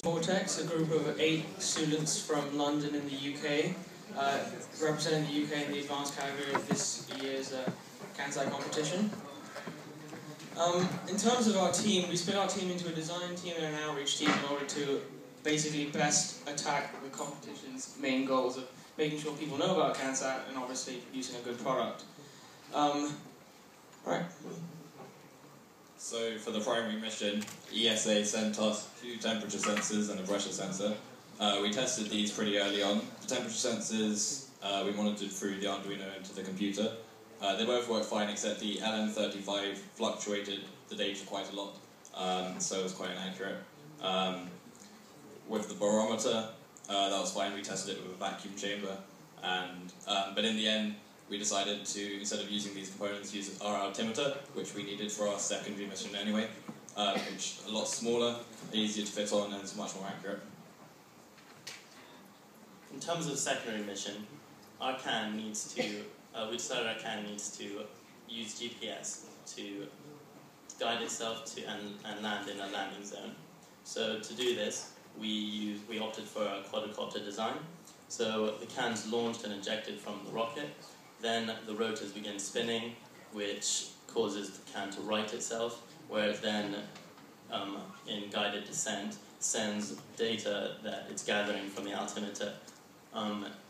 Vortex, a group of 8 students from London in the UK, representing the UK in the advanced category of this year's CANSAI competition. In terms of our team, we split our team into a design team and an outreach team in order to basically best attack the competition's main goals of making sure people know about CANSAT and obviously producing a good product. Right. So for the primary mission, ESA sent us 2 temperature sensors and a pressure sensor. We tested these pretty early on. The temperature sensors we monitored through the Arduino into the computer. They both worked fine except the LM35 fluctuated the data quite a lot, so it was quite inaccurate. With the barometer, that was fine. We tested it with a vacuum chamber, and but in the end we decided to, instead of using these components, use our altimeter, which we needed for our secondary mission anyway, which is a lot smaller, easier to fit on, and is much more accurate. In terms of secondary mission, our CAN needs to, we decided our CAN needs to use GPS to guide itself to and land in a landing zone. So to do this, we opted for a quadricopter design. So the CAN's launched and ejected from the rocket. Then the rotors begin spinning, which causes the CAN to right itself, where it then, in guided descent, sends data that it's gathering from the altimeter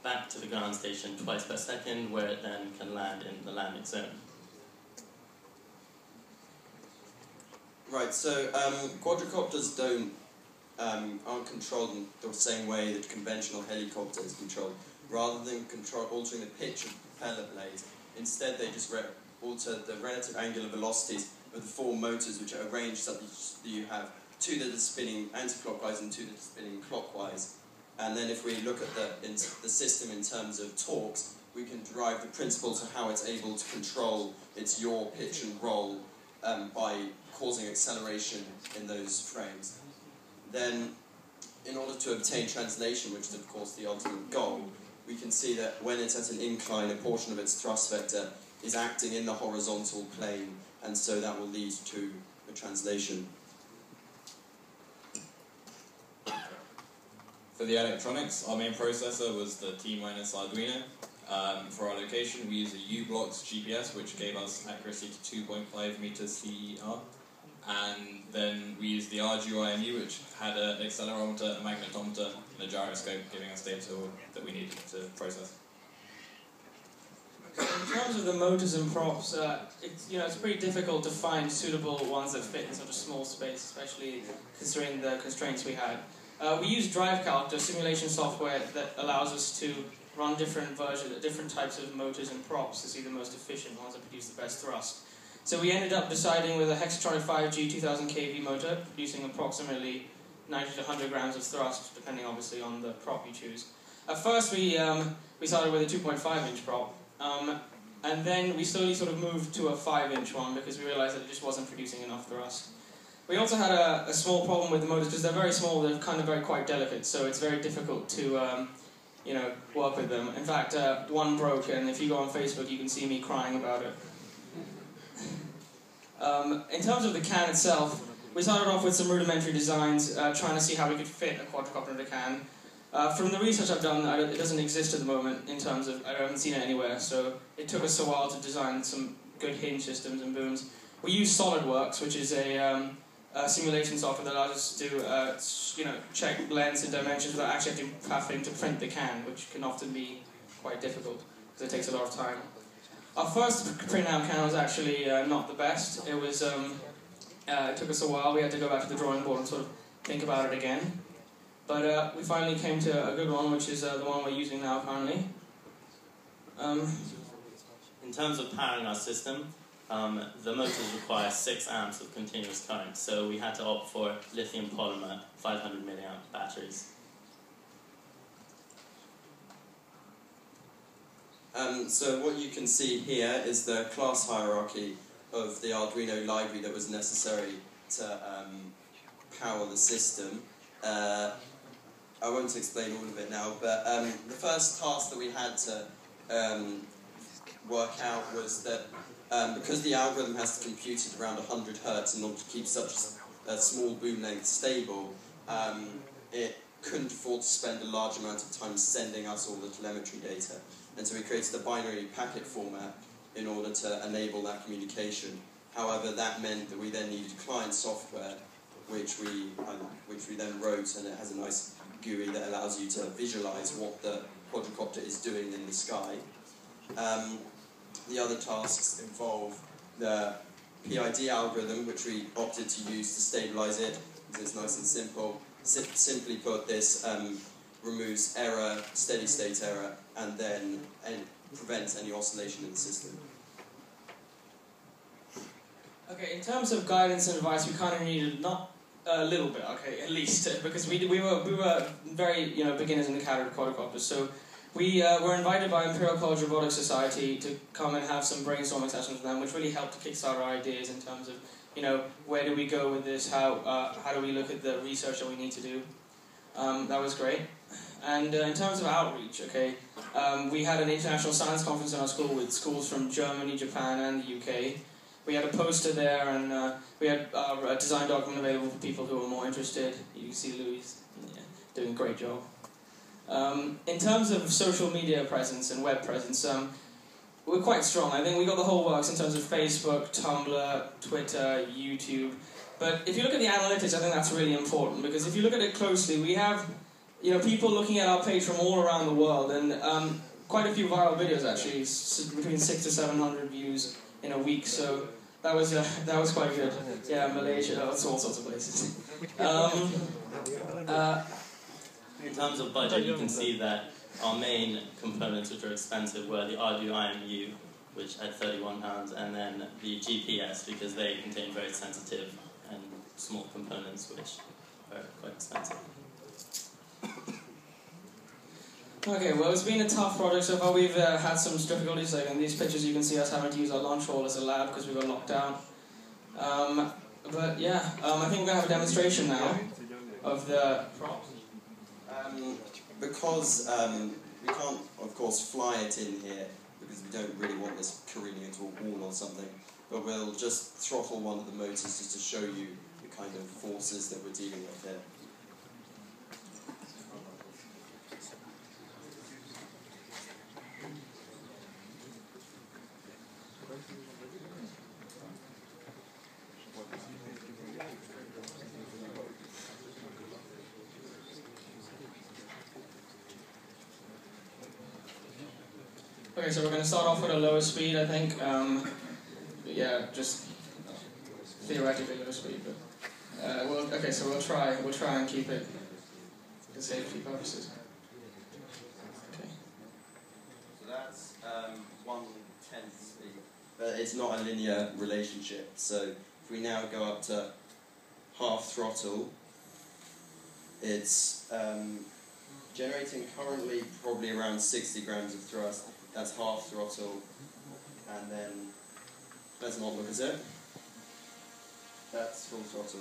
back to the ground station twice per second, where it then can land in the landing zone. Right, so quadricopters aren't controlled in the same way that conventional helicopter is controlled. Rather than altering the pitch of the propeller blades, instead they just alter the relative angular velocities of the 4 motors, which are arranged such that you have 2 that are spinning anti-clockwise and 2 that are spinning clockwise. And then if we look at the system in terms of torques, we can derive the principles of how it's able to control its yaw, pitch and roll by causing acceleration in those frames. Then, in order to obtain translation, which is of course the ultimate goal, we can see that when it's at an incline, a portion of its thrust vector is acting in the horizontal plane, and so that will lead to a translation. For the electronics, our main processor was the T-Arduino. For our location, we used a U-Blocks GPS, which gave us accuracy to 2.5 meters CER. And then we used the RGIMU, which had an accelerometer, a magnetometer, and a gyroscope, giving us data that we needed to process. In terms of the motors and props, it's pretty difficult to find suitable ones that fit in such a small space, especially considering the constraints we had. We use DriveCalc, a simulation software that allows us to run different types of motors and props to see the most efficient ones that produce the best thrust. So we ended up deciding with a Hexatronic 5G 2000 kV motor, producing approximately 90 to 100 grams of thrust, depending obviously on the prop you choose. At first we started with a 2.5-inch prop, and then we slowly sort of moved to a 5-inch one because we realized that it just wasn't producing enough thrust. We also had a small problem with the motors because they're very small, they're quite delicate, so it's very difficult to work with them. In fact, one broke, and if you go on Facebook you can see me crying about it. In terms of the CAN itself, we started off with some rudimentary designs, trying to see how we could fit a quadricopter in a CAN. From the research I've done, it doesn't exist at the moment in terms of, I haven't seen it anywhere, so it took us a while to design some good hinge systems and booms. We use SolidWorks, which is a simulation software that allows us to check lengths and dimensions without actually having to print the CAN, which can often be quite difficult because it takes a lot of time. Our first print-out CAN was actually not the best. It was it took us a while. We had to go back to the drawing board and sort of think about it again. But we finally came to a good one, which is the one we're using now currently. In terms of powering our system, the motors require 6 amps of continuous current, so we had to opt for lithium polymer 500 milliamp batteries. So what you can see here is the class hierarchy of the Arduino library that was necessary to power the system. I won't explain all of it now, but the first task that we had to work out was that because the algorithm has to compute at around 100 Hz in order to keep such a small boom length stable, it couldn't afford to spend a large amount of time sending us all the telemetry data. And so we created a binary packet format in order to enable that communication. However, that meant that we then needed client software, which we then wrote, and it has a nice GUI that allows you to visualize what the quadricopter is doing in the sky. The other tasks involve the PID algorithm, which we opted to use to stabilize it, because it's nice and simple. Simply put, this removes error, steady state error, and then prevents any oscillation in the system. Okay, in terms of guidance and advice, we kind of needed not a little bit, okay, at least, because we were very beginners in the category of quadricopters. So we were invited by Imperial College Robotics Society to come and have some brainstorming sessions with them, which really helped to kickstart our ideas in terms of where do we go with this, how do we look at the research that we need to do. That was great. And in terms of outreach, okay, we had an international science conference in our school with schools from Germany, Japan, and the UK. We had a poster there, and we had a design document available for people who were more interested. You can see Louis doing a great job. In terms of social media presence and web presence, we're quite strong. I think we got the whole works in terms of Facebook, Tumblr, Twitter, YouTube. But if you look at the analytics, I think that's really important, because if you look at it closely, we have people looking at our page from all around the world, and quite a few viral videos actually, between 600 to 700 views in a week. So that was quite good. Yeah, Malaysia, all sorts of places. In terms of budget, you can see that our main components, which are expensive, were the Arduino IMU, which had £31, and then the GPS, because they contain very sensitive and small components, which are quite expensive. Okay, well, it's been a tough project so far. We've had some difficulties. Like in these pictures, you can see us having to use our lunch hall as a lab because we got locked down. But yeah, I think we're going to have a demonstration now of the props. Because we can't, of course, fly it in here, because we don't really want this careening into a wall or something, but we'll just throttle one of the motors just to show you the kind of forces that we're dealing with here. Okay, so we're going to start off with a lower speed, I think. Yeah, just theoretically low speed, but okay, so we'll try and keep it for safety purposes. Okay. So that's 1/10 speed, but it's not a linear relationship. So if we now go up to half throttle, it's generating currently probably around 60 grams of thrust. That's half throttle, and then let's not look at it. That's full throttle.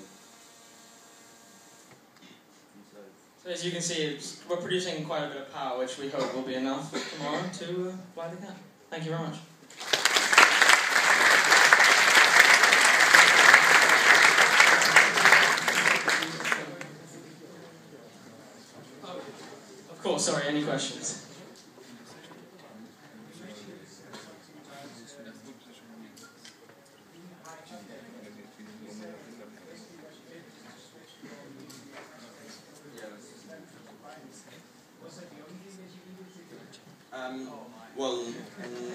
So as you can see, we're producing quite a bit of power, which we hope will be enough tomorrow to fly the cat. Thank you very much. Of course, sorry, any questions? Well,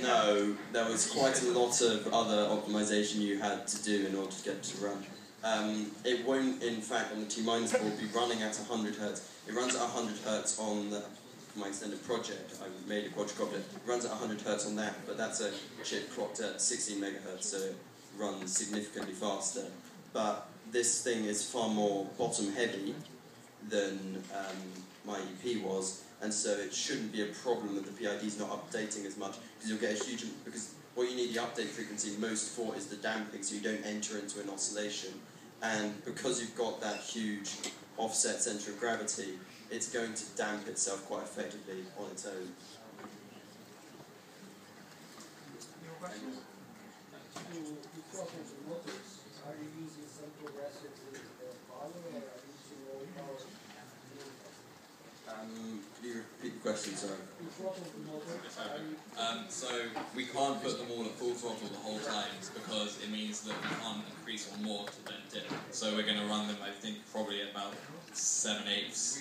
no, there was quite a lot of other optimization you had to do in order to get it to run. It won't, in fact, on the T-minus board be running at 100 Hz. It runs at 100 Hz on my extended project. I made a quadricopter. It runs at 100 Hz on that, but that's a chip clocked at 16 megahertz, so it runs significantly faster. But this thing is far more bottom heavy than my EP was, and so it shouldn't be a problem that the PID is not updating as much, because you'll get a huge, because what you need the update frequency most for is the damping, so you don't enter into an oscillation. And because you've got that huge offset centre of gravity, it's going to damp itself quite effectively on its own. question, sorry. So we can't put them all at full throttle the whole time because it means that we can't increase one more to then dip. So we're going to run them, I think, probably at about 7/8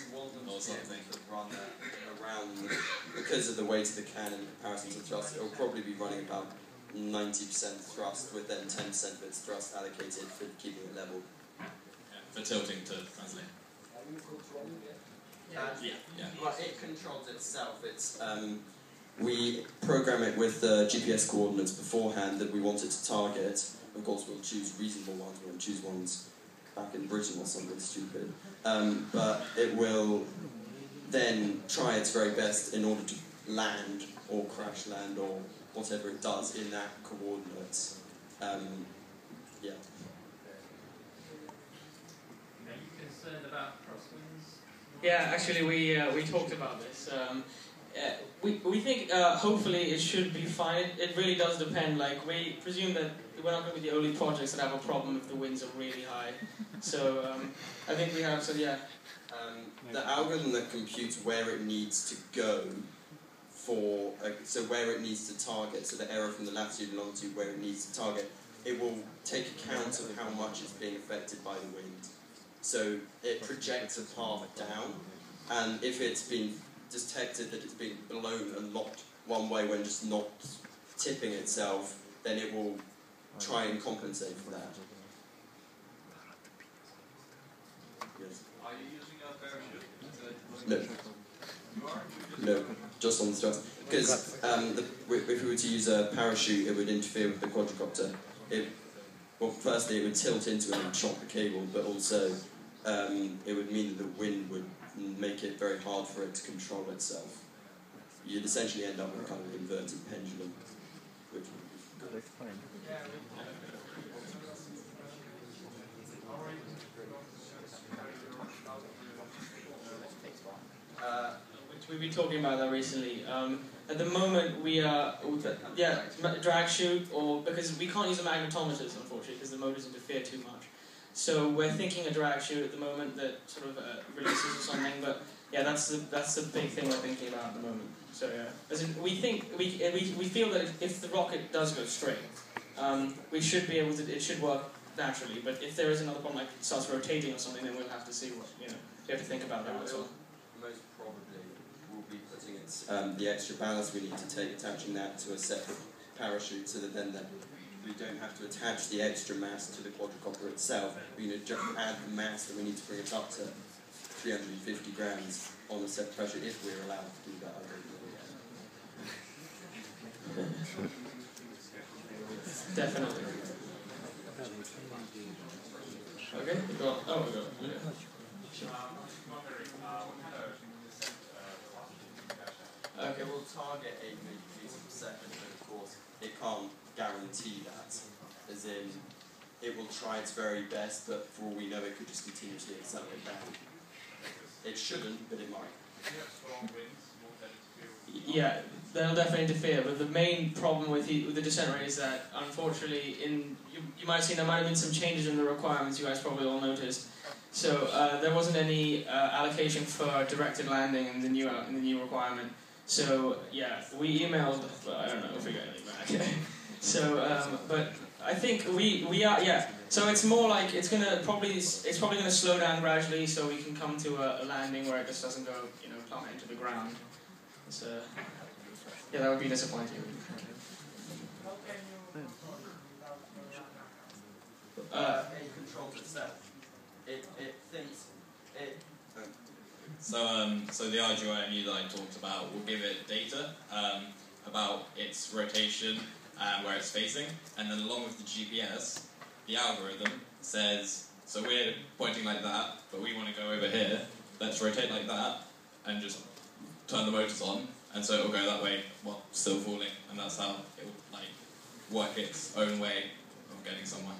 or something. To run that around, because of the weight of the can in comparison to thrust, it will probably be running about 90% thrust with then 10% of its thrust allocated for keeping it level. Yeah, for tilting to translate. Well, it controls itself. It's we program it with GPS coordinates beforehand that we want it to target. Of course, we'll choose reasonable ones. We won't choose ones back in Britain or something stupid. But it will then try its very best in order to land or crash land or whatever it does in that coordinates. Yeah. Are you concerned about crosswinds? Yeah, actually, we talked about this. We think hopefully it should be fine. It really does depend. Like, we presume that we're not going to be the only projects that have a problem if the winds are really high. So I think we have. So yeah. The algorithm that computes where it needs to go for so where it needs to target. So the error from the latitude and longitude where it needs to target. It will take account of how much is being affected by the wind. So it projects a path down, and if it's been detected that it's being blown a lot one way when just not tipping itself, then it will try and compensate for that. Yes. Are you using a parachute? No. You are? No, just on the thrust. Because if we were to use a parachute, it would interfere with the quadricopter. Well, firstly, it would tilt into it and chop the cable, but also it would mean that the wind would make it very hard for it to control itself. You'd essentially end up with a kind of inverted pendulum. Which We've been talking about that recently. At the moment, we are drag shoot, or because we can't use the magnetometers, unfortunately, because the motors interfere too much. So we're thinking a drag shoot at the moment that sort of releases or something. But yeah, that's the big thing we're thinking about at the moment. So yeah, as in, we feel that if the rocket does go straight, we should be able to. It should work naturally. But if there is another problem, like it starts rotating or something, then we'll have to see what We have to think about that as well. most probably will be putting the extra ballast we need to take, attaching that to a separate parachute, so that then we don't have to attach the extra mass to the quadricopter itself. We just add the mass that we need to bring it up to 350 grams on a separate parachute, if we're allowed to do that. I don't know yet. Definitely. Okay. We got. Okay, we'll target 8 meters per second, but of course it can't guarantee that. As in, it will try its very best, but for all we know, it could just continuously accelerate down. It shouldn't, but it might. Yeah, they'll definitely interfere. But the main problem with the descent rate is that, unfortunately, you might have seen there might have been some changes in the requirements. You guys probably all noticed. So there wasn't any allocation for directed landing in the new requirement. So yeah, we emailed, but I don't know if we got anything back. So, but I think we are, yeah. So it's more like it's probably gonna slow down gradually, so we can come to a landing where it just doesn't go, plummet into the ground. So yeah, that would be disappointing. It controls itself. It thinks it. So the RGIMU that I talked about will give it data about its rotation and where it's facing, and then along with the GPS, the algorithm says, so we're pointing like that, but we want to go over here, let's rotate like that, and just turn the motors on, and so it will go that way while still falling, and that's how it will work its own way of getting somewhere.